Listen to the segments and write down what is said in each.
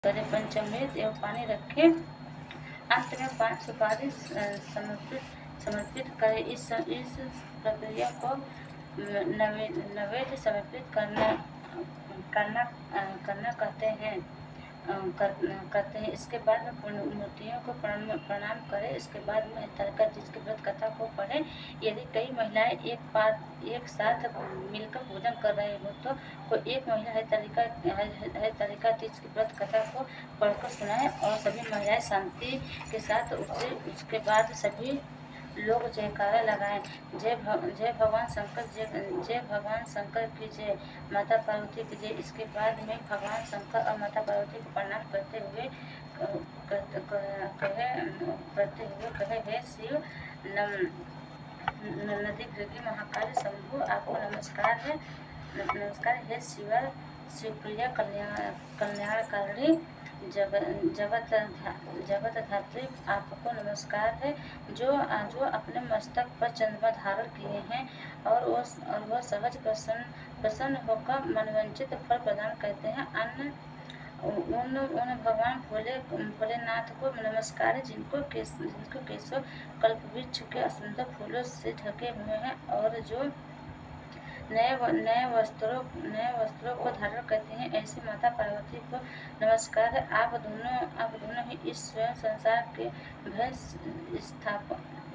करें, पंचामृत एवं पानी रखें, अंत में 5 सुपारी समर्पित करें। इस प्रक्रिया को नैवेद्य समर्पित करना कहते हैं। इसके बाद में मूर्तियों को प्रणाम करें। इसके बाद में हरितालिका तीज की व्रत कथा को पढ़ें। यदि कई महिलाएं एक साथ मिलकर पूजन कर रहे हो तो कोई एक महिला हरितालिका तीज की व्रत कथा को पढ़कर सुनाए और सभी महिलाएं शांति के साथ उसके बाद सभी लोग जयकारा लगाएं। जय भगवान शंकर की जय, माता पार्वती की जय। इसके बाद में भगवान शंकर और माता पार्वती को प्रणाम करते हुए कहे, हे शिव नदी भृगी महाकाल शंभु, आपको नमस्कार है। हे शिवप्रिया कल्याणकारिणी जगत धात्री, आपको नमस्कार है, जो अपने मस्तक पर चंद्रमा धारण किए हैं और वह सहज प्रसन्न होकर मनवांछित फल प्रदान करते हैं। उन भगवान भोलेनाथ को नमस्कार है, जिनको केशव कल्पवृक्ष के सुंदर फूलों से ढके हुए हैं और जो नए वस्त्रों को धारण करती हैं। ऐसी माता पार्वती को नमस्कार है। आप दोनों ही इस स्वयं संसार के भय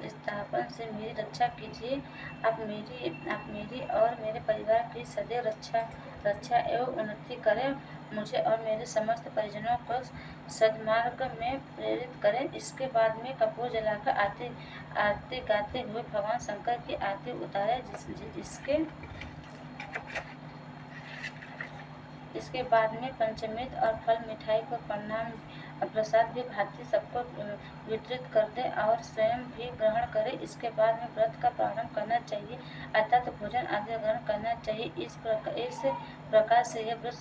स्थापन से मेरी रक्षा कीजिए। आप मेरी और मेरे परिवार की सदैव रक्षा एवं उन्नति करें। मुझे और मेरे समस्त परिजनों को सद्मार्ग में प्रेरित करें। इसके बाद में कपूर जलाकर आरती गाते हुए भगवान शंकर की आरती उतारें। इसके बाद में पंचामृत और फल मिठाई को प्रसाद भी भांति सबको वितरित कर दे और स्वयं भी ग्रहण करे। इसके बाद में व्रत का प्रारंभ करना चाहिए, अर्थात भोजन आदि ग्रहण करना चाहिए। इस प्रकार से यह व्रत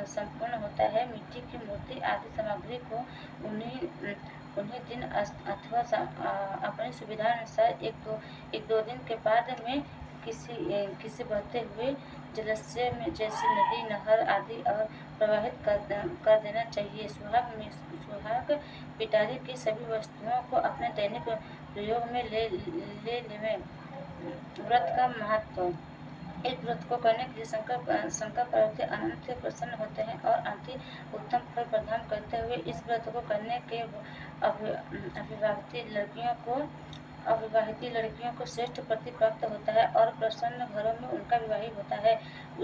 संपूर्ण होता है। मिट्टी की मूर्ति आदि सामग्री को उन्हीं दिन अथवा अपनी सुविधा अनुसार एक दो दिन के बाद में किसी बहते हुए जलाशय में जैसे नदी, नहर आदि और प्रवाहित कर देना चाहिए। सुहाग पिटारी की सभी वस्तुओं को अपने दैनिक प्रयोग में ले लें। व्रत का महत्व। इस व्रत को करने के लिए शंकर पार्वती अनंत प्रसन्न होते हैं और अति उत्तम फल प्रदान करते हुए इस व्रत को करने के अविवाहित लड़कियों को श्रेष्ठ पति प्राप्त होता है और प्रसन्न घरों में उनका विवाह होता है।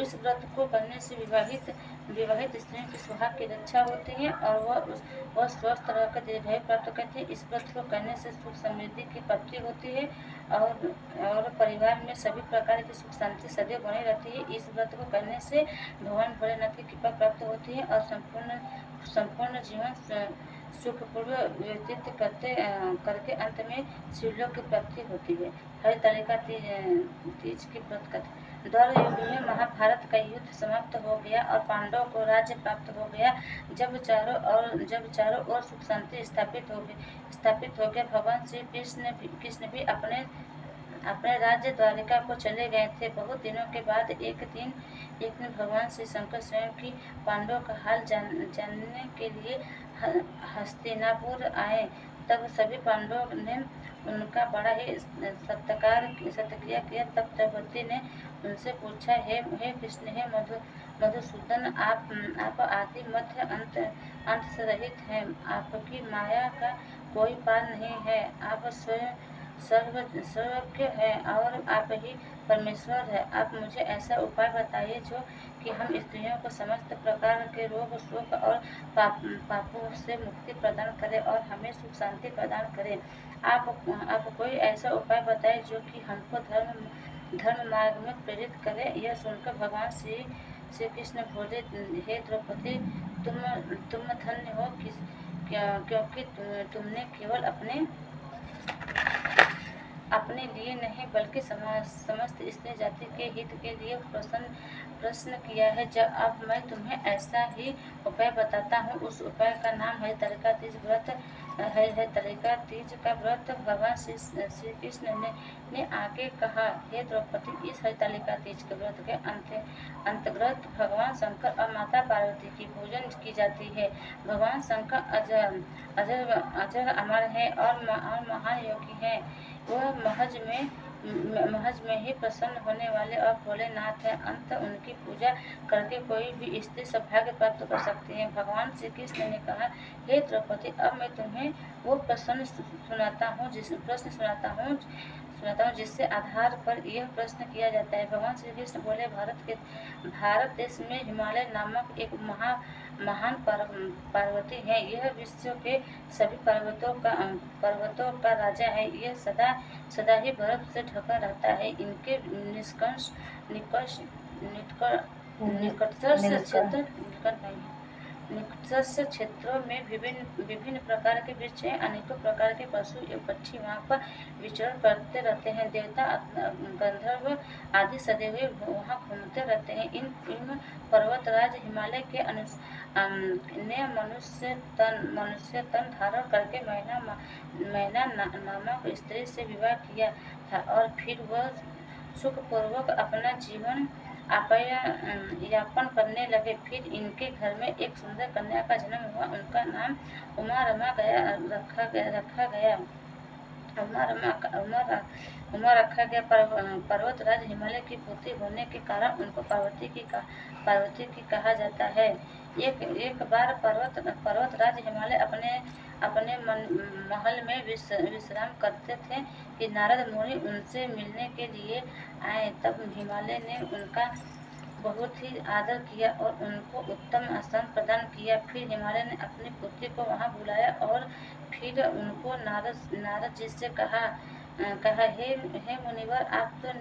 इस व्रत को करने से विवाहित स्त्रियों की सुहाग की रक्षा होती है और वह स्वस्थ रहकर दीर्घायु प्राप्त करती है। इस व्रत को करने से सुख समृद्धि की प्राप्ति होती है और परिवार में सभी प्रकार की सुख शांति सदैव बनी रहती है। इस व्रत को करने से भगवान भोलेनाथ की कृपा प्राप्त होती है और संपूर्ण जीवन सुखपूर्व व्यतीत करके अंत में शिवलोक की प्राप्ति होती है। हरितालिका तीज की व्रत कथा। द्वापर युग में महाभारत का युद्ध समाप्त हो गया और पांडवों को राज्य प्राप्त हो गया। जब चारों ओर सुख शांति स्थापित हो गया, भगवान श्री कृष्ण भी अपने राज्य द्वारिका को चले गए थे। बहुत दिनों के बाद एक दिन भगवान श्री शंकर स्वयं की पांडवों का हाल जानने के लिए हस्तिनापुर आए। तब सभी पांडवों ने उनका बड़ा ही सत्कार किया। तब द्रौपदी ने उनसे पूछा, हे कृष्ण, हे मधुसूदन, आप आदि मध्य अंत से रहित हैं। आपकी माया का कोई पार नहीं है। आप स्वयं सर्वज्ञ है और आप ही परमेश्वर है। आप मुझे ऐसा उपाय बताइए जो कि हम स्त्रियों को समस्त प्रकार के रोग, शोक और पापों से मुक्ति प्रदान करे और हमें सुख शांति प्रदान करे। आप कोई ऐसा उपाय बताइए जो कि हमको धर्म मार्ग में प्रेरित करे। यह सुनकर भगवान श्री कृष्ण बोले, हे द्रौपदी, तुम धन्य हो क्योंकि तुमने केवल अपने अपने लिए नहीं बल्कि समस्त स्त्री जाति के हित के लिए प्रश्न किया है। जब अब मैं तुम्हें ऐसा ही उपाय बताता हूँ। उस उपाय का नाम है हरितालिका तीज व्रत। हरितालिका तीज का व्रत भगवान श्री कृष्ण ने आगे कहा, हे द्रौपदी, इस हरितालिका तीज के व्रत के अंतर्गत भगवान शंकर और माता पार्वती की पूजन की जाती है। भगवान शंकर अजर अमर है और महान योगी है। वह महज में ही प्रसन्न होने वाले और भोलेनाथ है। अंत उनकी पूजा करके कोई भी स्त्री सौभाग्य प्राप्त कर सकती है। भगवान श्री कृष्ण ने कहा, हे द्रौपदी, अब मैं तुम्हें वो प्रश्न सुनाता हूँ जिससे आधार पर यह प्रश्न किया जाता है। भगवान श्री कृष्ण बोले, भारत देश में हिमालय नामक एक महान पार्वती है। यह विश्व के सभी पर्वतों का राजा है। यह सदा ही बर्फ से ढका रहता है। इनके निकटस्थ क्षेत्रों में विभिन्न प्रकार के वृक्ष हैं। अनेकों प्रकार के पशु एवं पक्षी वहाँ पर विचरण करते रहते हैं। देवता, गंधर्व आदि सदैव वहाँ घूमते रहते हैं। इन पर्वतराज हिमालय के ने मनुष्य तन धारण करके मैना नामक स्त्री से विवाह किया था और फिर वह सुखपूर्वक अपना जीवन यापन करने लगे। फिर इनके घर में एक सुंदर कन्या का जन्म हुआ। उनका नाम उमा रखा गया। पर्वतराज हिमालय की पुत्री होने के कारण उनको पार्वती की कहा जाता है। एक बार पर्वतराज हिमालय अपने महल में विश्राम करते थे कि नारद मुनि उनसे मिलने के लिए आए। तब हिमालय ने उनका बहुत ही आदर किया और उनको उत्तम स्थान प्रदान किया। फिर हिमालय ने अपनी पुत्री को वहाँ बुलाया और फिर उनको नारद जी से कहा, हे मुनिवर, आप तो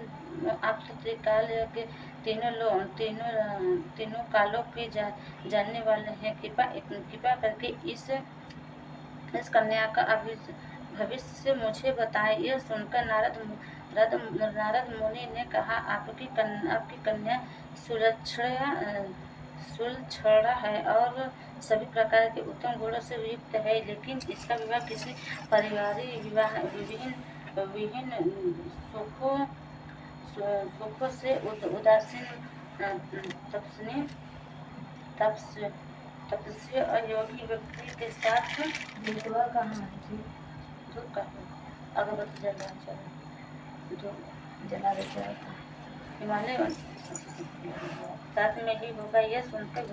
त्रिकाल के तीनों कालों के जानने वाले हैं। कृपा करके इस कन्या का भविष्य मुझे बताएं। यह सुनकर नारद मुनि ने कहा, आपकी कन्या सुलक्षणा है और सभी प्रकार के उत्तम गुणों से युक्त है, लेकिन इसका विवाह किसी पारिवारिक विहीन सुखों से उदासीन तपस्वी और योगी व्यक्ति के साथ विधवा कहाँ है? धूप का अगरबत्ती जला देता है। हिमालय साथ में ही होगा। यह सुनकर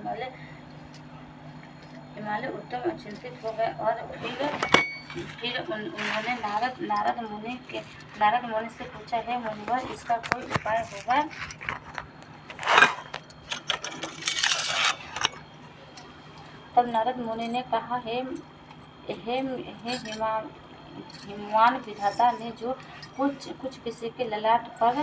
हिमालय उत्तम चिंतित हो गए और फिर उन्होंने नारद मुनि से पूछा, हे मुनिवर, इसका कोई उपाय होगा? तब नारद मुनि ने कहा, हे हिमवान विधाता ने जो कुछ किसी के ललाट पर